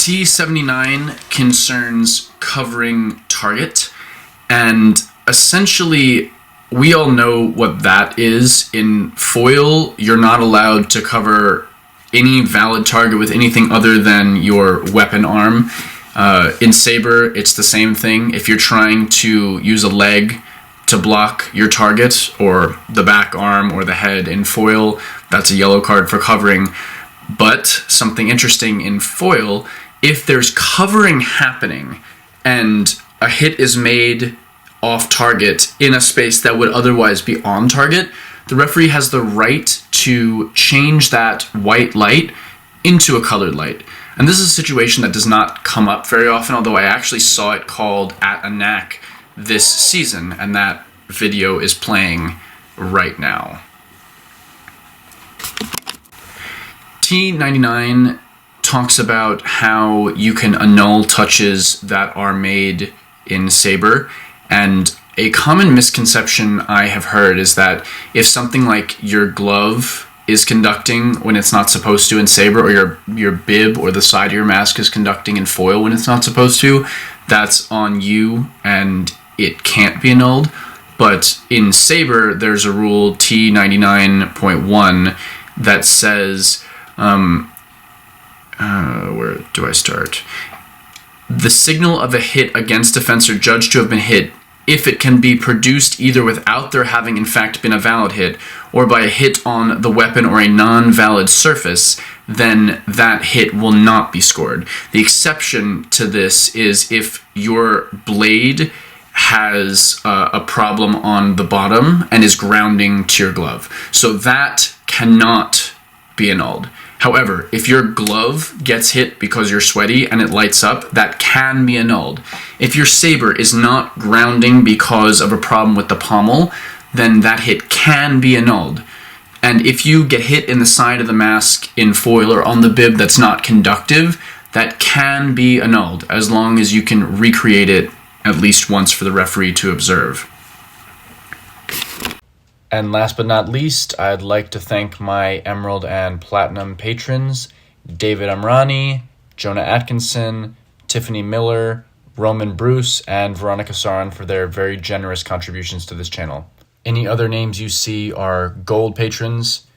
T.79 concerns covering target, and essentially we all know what that is. In foil, you're not allowed to cover any valid target with anything other than your weapon arm. In sabre, it's the same thing. If you're trying to use a leg to block your target, or the back arm or the head in foil, that's a yellow card for covering. But something interesting in foil, if there's covering happening and a hit is made off target in a space that would otherwise be on target, the referee has the right to change that white light into a colored light. And this is a situation that does not come up very often, although I actually saw it called at a knack this season, and that video is playing right now. T.99 talks about how you can annul touches that are made in sabre, and a common misconception I have heard is that if something like your glove is conducting when it's not supposed to in sabre, or your bib or the side of your mask is conducting in foil when it's not supposed to, that's on you and it can't be annulled. But in sabre, there's a rule T.99.1 that says, where do I start? The signal of a hit against defense or judged to have been hit, if it can be produced either without there having in fact been a valid hit, or by a hit on the weapon or a non-valid surface, then that hit will not be scored. The exception to this is if your blade has a problem on the bottom and is grounding to your glove. So that cannot be annulled. However, if your glove gets hit because you're sweaty and it lights up, that can be annulled. If your sabre is not grounding because of a problem with the pommel, then that hit can be annulled. And if you get hit in the side of the mask in foil or on the bib that's not conductive, that can be annulled as long as you can recreate it at least once for the referee to observe. And last but not least, I'd like to thank my Emerald and Platinum patrons, David Amrani, Jonah Atkinson, Tiffany Miller, Roman Bruce, and Veronica Saran for their very generous contributions to this channel. Any other names you see are gold patrons.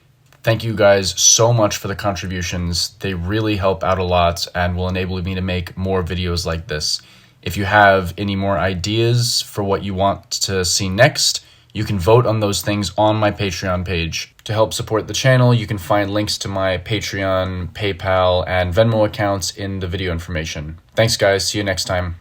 Thank you guys so much for the contributions. They really help out a lot and will enable me to make more videos like this. If you have any more ideas for what you want to see next, you can vote on those things on my Patreon page. To help support the channel, you can find links to my Patreon, PayPal, and Venmo accounts in the video information. Thanks guys, see you next time.